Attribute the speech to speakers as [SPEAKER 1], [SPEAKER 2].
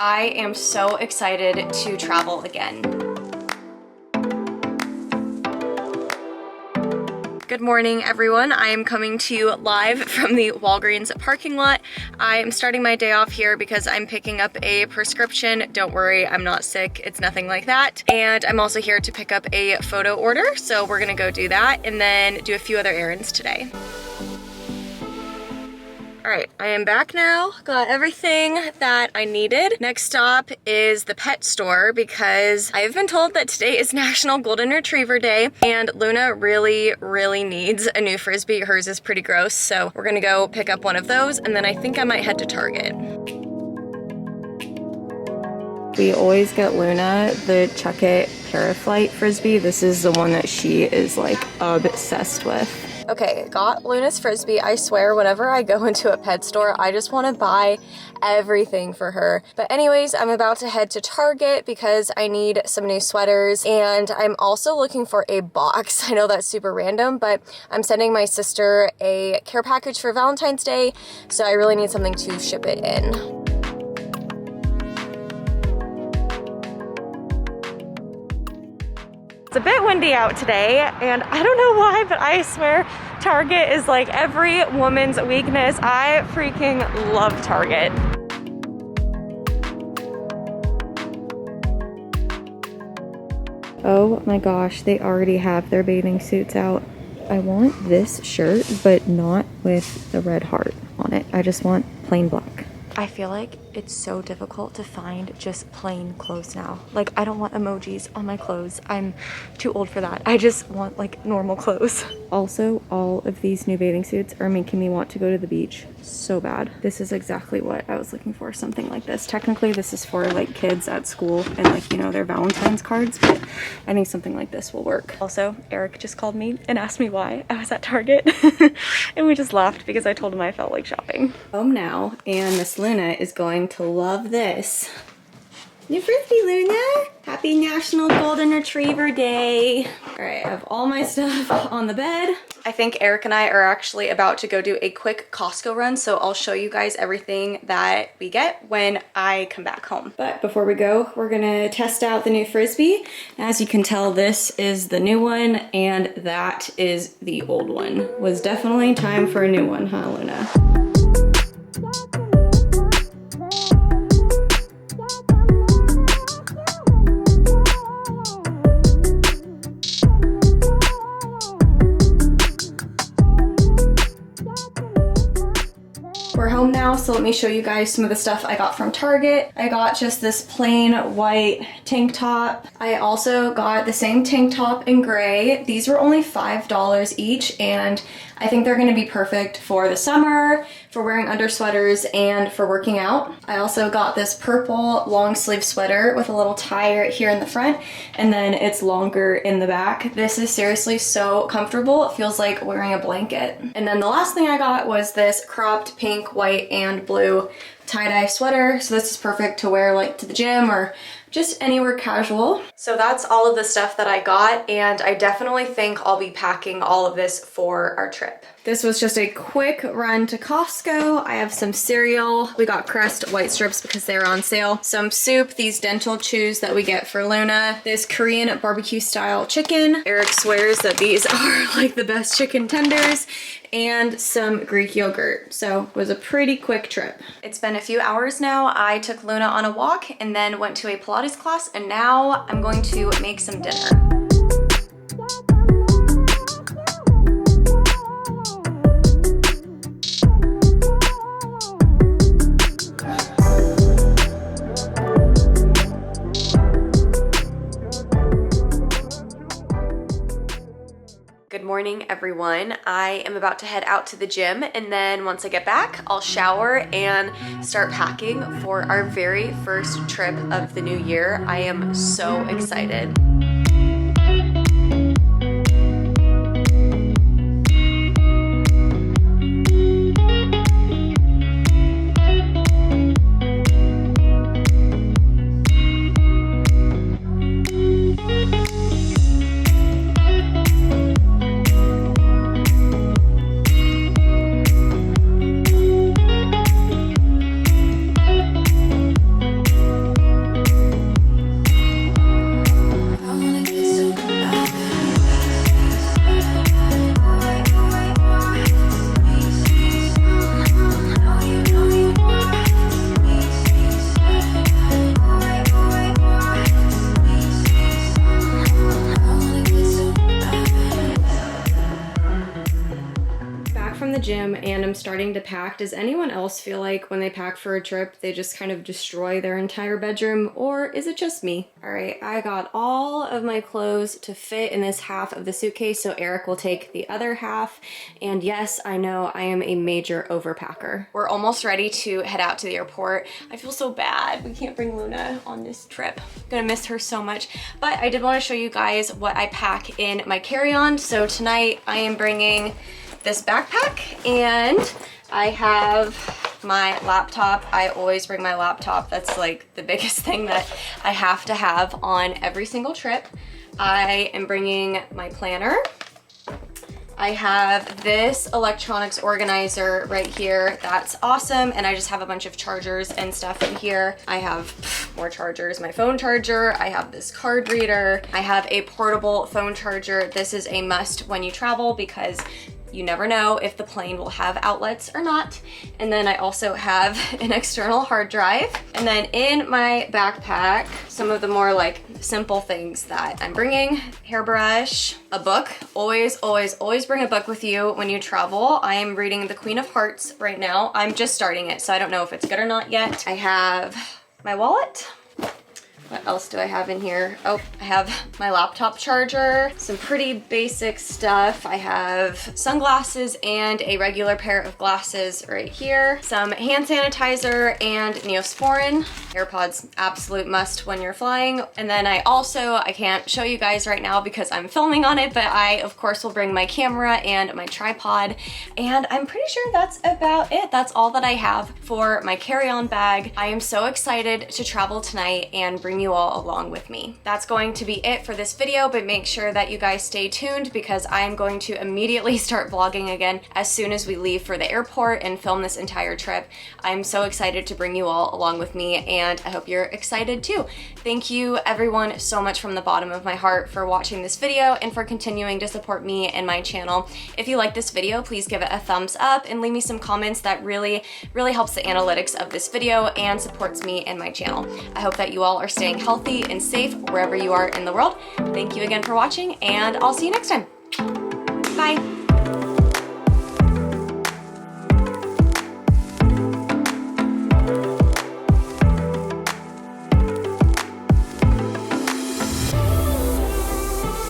[SPEAKER 1] I am so excited to travel again. Good morning, everyone. I am coming to you live from the Walgreens parking lot. I am starting my day off here because I'm picking up a prescription. Don't worry, I'm not sick. It's nothing like that. And I'm also here to pick up a photo order. So we're gonna go do that and then do a few other errands today. All right, I am back now. Got everything that I needed. Next stop is the pet store because I've been told that today is National Golden Retriever Day and Luna really needs a new Frisbee. Hers is pretty gross, so we're gonna go pick up one of those and then I think I might head to Target. We always get Luna the Chuck It Paraflight Frisbee. This is the one that she is like obsessed with. Okay, got Luna's Frisbee. I swear whenever I go into a pet store, I just want to buy everything for her. But anyways, I'm about to head to Target because I need some new sweaters and I'm also looking for a box. I know that's super random, but I'm sending my sister a care package for Valentine's Day, so I really need something to ship it in. It's a bit windy out today, and I don't know why, but I swear Target is like every woman's weakness. I freaking love Target. Oh my gosh, they already have their bathing suits out. I want this shirt, but not with the red heart on it. I just want plain black. I feel like it's so difficult to find just plain clothes now. Like, I don't want emojis on my clothes. I'm too old for that. I just want like normal clothes. Also, all of these new bathing suits are making me want to go to the beach so bad. This is exactly what I was looking for, something like this. Technically, this is for like kids at school and like, you know, their Valentine's cards, but I think something like this will work. Also, Eric just called me and asked me why I was at Target and we just laughed because I told him I felt like shopping. Home now, and Miss Luna is going to love this. New Frisbee, Luna! Happy National Golden Retriever Day. All right, I have all my stuff on the bed. I think Eric and I are actually about to go do a quick Costco run, so I'll show you guys everything that we get when I come back home. But before we go, we're gonna test out the new Frisbee. As you can tell, this is the new one and that is the old one. Was definitely time for a new one, huh, Luna? We're home now, so let me show you guys some of the stuff I got from Target. I got just this plain white tank top. I also got the same tank top in gray. These were only $5 each, and I think they're gonna be perfect for the summer, for wearing under sweaters, and for working out. I also got this purple long sleeve sweater with a little tie right here in the front, and then it's longer in the back. This is seriously so comfortable. It feels like wearing a blanket. And then the last thing I got was this cropped pink, white, and blue tie-dye sweater. So this is perfect to wear like to the gym or just anywhere casual. So that's all of the stuff that I got, and I definitely think I'll be packing all of this for our trip. This was just a quick run to Costco. I have some cereal. We got Crest White Strips because they're on sale. Some soup, these dental chews that we get for Luna. This Korean barbecue style chicken. Eric swears that these are like the best chicken tenders. And some Greek yogurt. So it was a pretty quick trip. It's been a few hours now. I took Luna on a walk and then went to a Pilates class, and now I'm going to make some dinner. Good morning, everyone. I am about to head out to the gym, and then once I get back, I'll shower and start packing for our very first trip of the new year. I am so excited. I'm starting to pack. Does anyone else feel like when they pack for a trip, they just kind of destroy their entire bedroom, or is it just me? All right, I got all of my clothes to fit in this half of the suitcase, so Eric will take the other half. And yes, I know I am a major overpacker. We're almost ready to head out to the airport. I feel so bad. We can't bring Luna on this trip. I'm gonna miss her so much. But I did want to show you guys what I pack in my carry-on. So tonight I am bringing this backpack, and I have my laptop. I always bring my laptop. That's like the biggest thing that I have to have on every single trip. I am bringing my planner. I have this electronics organizer right here. That's awesome. And I just have a bunch of chargers and stuff in here. I have more chargers, my phone charger. I have this card reader. I have a portable phone charger. This is a must when you travel because you never know if the plane will have outlets or not. And then I also have an external hard drive. And then in my backpack, some of the more like simple things that I'm bringing: hairbrush, a book. Always, always, always bring a book with you when you travel. I am reading The Queen of Hearts right now. I'm just starting it, so I don't know if it's good or not yet. I have my wallet. What else do I have in here? Oh, I have my laptop charger, some pretty basic stuff. I have sunglasses and a regular pair of glasses right here, some hand sanitizer and Neosporin. AirPods, absolute must when you're flying. And then I can't show you guys right now because I'm filming on it, but I of course will bring my camera and my tripod. And I'm pretty sure that's about it. That's all that I have for my carry-on bag. I am so excited to travel tonight and bring you all along with me. That's going to be it for this video, but make sure that you guys stay tuned because I am going to immediately start vlogging again as soon as we leave for the airport and film this entire trip. I'm so excited to bring you all along with me, and I hope you're excited too. Thank you everyone so much from the bottom of my heart for watching this video and for continuing to support me and my channel. If you like this video, please give it a thumbs up and leave me some comments. That really helps the analytics of this video and supports me and my channel. I hope that you all are staying healthy and safe wherever you are in the world. Thank you again for watching, and I'll see you next time. Bye.